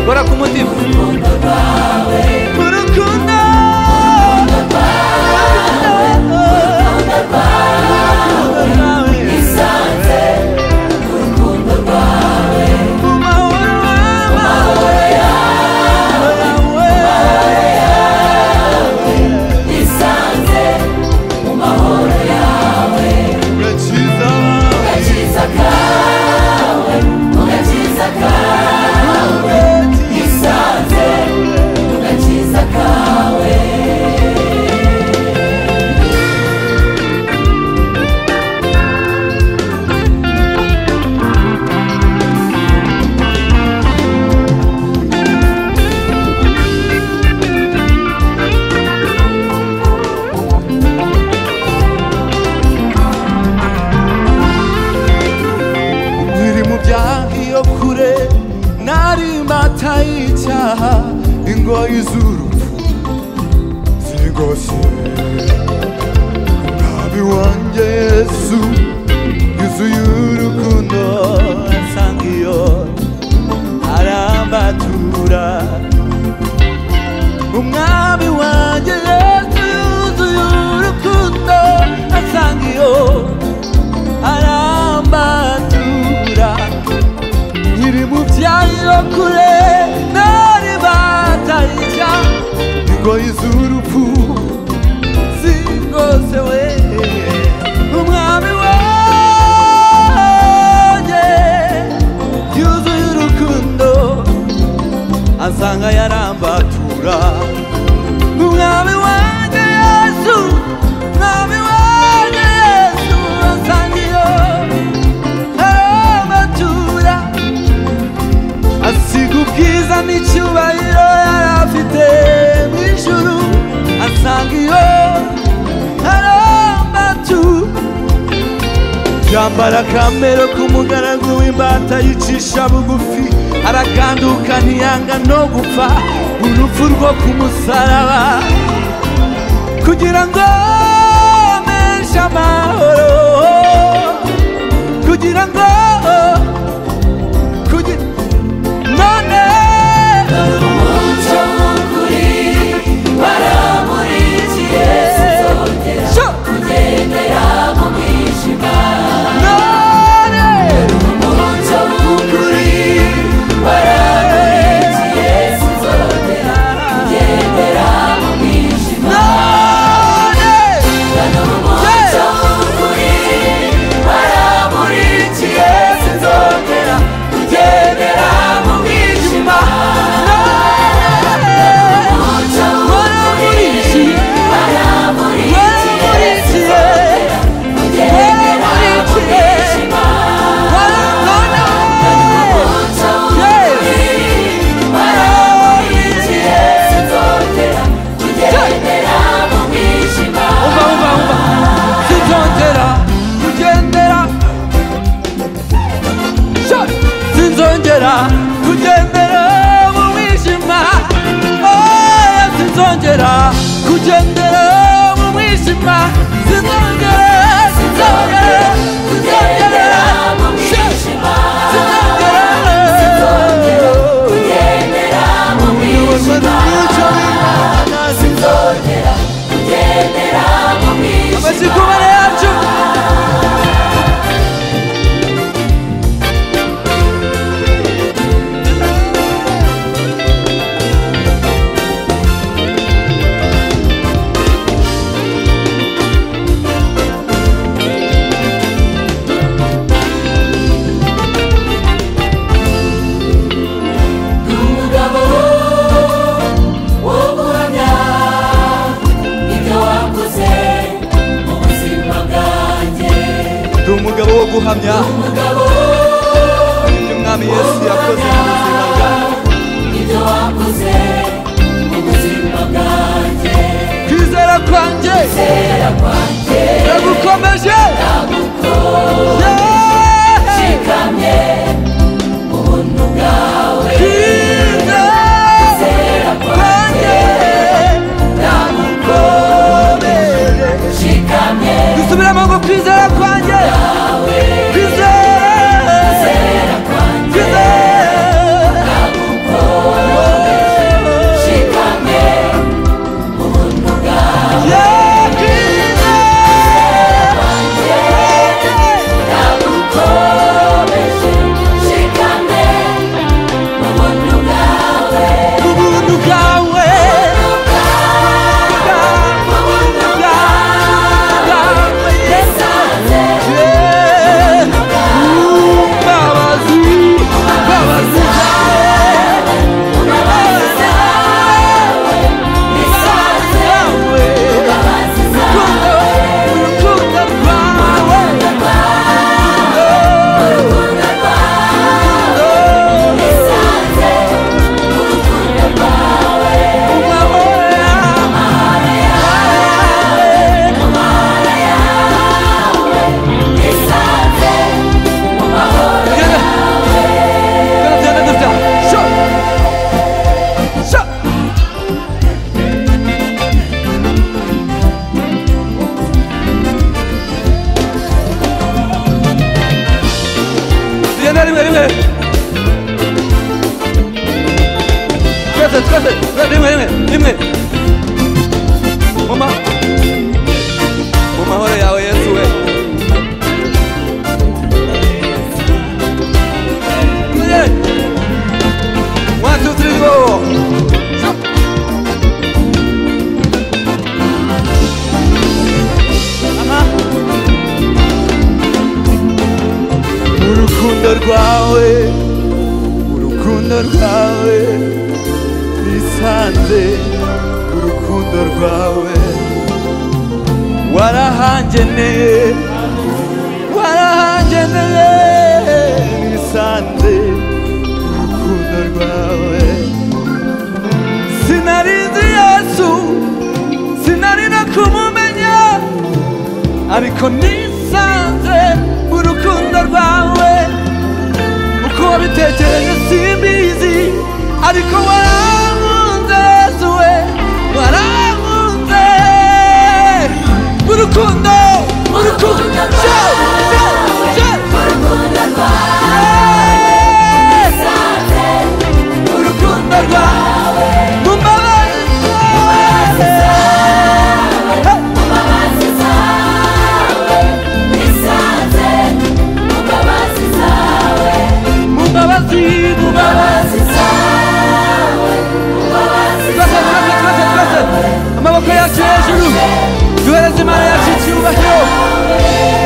Gora ku mutima urukundo isanze urukundo rwawe amahoro yawe isanze mu mahoro yawe ugakiza kawe ugakiza kawe isanze ugakiza kawe yo kure nari mbataye icyaha ingoyi z'urupfu zingose umwami wanjye Yesu yuzuye urukundo asanga iyo arambatura umwami wanjye Yesu yuzuye urukundo asanga iyo arambatura nyiri mu byayo kure nari mbataye icyaha ingoyi z'urupfu zingose we umwami wanjye yuzuye urukundo asanga yarambatura umwami wanjye Yesu umwami wanjye Yesu asanga iyo arambatura asiga ubwiza n'icyubahiro yari afite mu ijuru asanga iyo arambatura yambara akamero k'umugaragu w'imbata yicisha bugufi arakanduka ntiyanga no gupfa urupfu rwo ku musaraba kugira ngo amenyeshe amahoro kugira ngo none umucyo w'ukuri waramurikiye sinzongera kugendera mu mwijima none umucyo w'ukuri waramurikiye sinzongera kugendera mu mwijima none umucyo w'ukuri waramurikiye sinzongera kugendera mu mwijima sinzongera kugendera mu mwijima oya sinzongera kugendera mu mwijima sinzongera kugendera umugabo wo guhamya ibyo Mwami Yesu yakoze mu buzima bwanjye, ibyo wakoze mu buzima bwanjye. kwizera kwanjye ndagukomeje, shikamye mu buntu bwawe. Kwizera kwanjye ndagukomeje, shikamye. Dusubiremo ngo kwizera kwanjye, kwizera kwanjye ndagukomeje, shikamye mu buntu bwawe. rimwe mu mahoro yawe Yesu we. 1, 2, 3, go. Urukundo rwawe, urukundo rwawe nisanze, urukundo rwawe warahangeneye, warahangeneye nisanze, urukundo rwawe. Sinarizi Yesu, sinari no kumumenya, ariko nisanze urukundo rwawe. Uko wabitekereje simbizi, ariko warankunze Yesu we, warankunze. Urukundo, urukundo rwawe, urukundo rwawe, mu mbabazi zawe, mu mbabazi zawe, nisanze mu mbabazi zawe, mu mbabazi zawe, mu mbabazi zawe. Amaboko yacu hejuru, duhereze Imana yacu icyubahiro.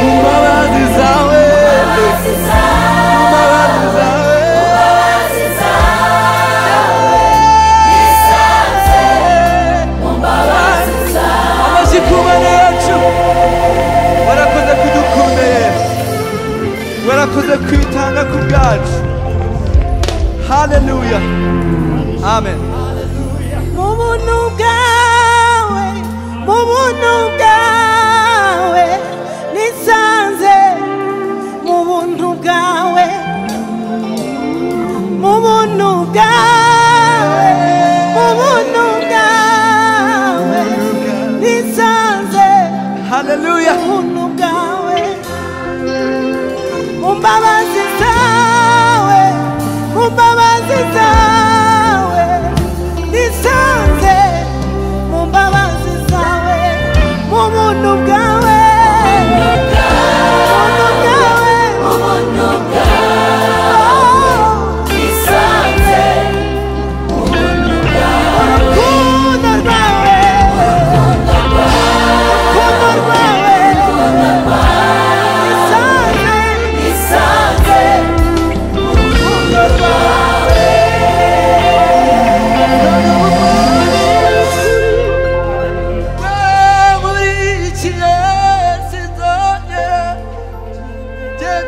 Mu mbabazi zawe, mu mbabazi zawe, nisanze mu mbabazi zawe. Amashyi ku Mana yacu, warakoze kudukunda Yesu, warakoze kwitanga ku bwacu. Haleluya, amen. Mu buntu bwawe, mu buntu bwawe nisanze, mu buntu bwawe, mu buntu bwawe, mu buntu bwawe nisanze, Haleluya, mu buntu bwawe, mu mbabazi zawe, mu mbabazi zawe nisanze, mu mbabazi zawe, mu buntu bwawe, mu buntu bwawe, mu buntu bwawe nisanze, mu buntu bwawe, urukundo rwawe, urukundo rwawe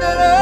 ngendera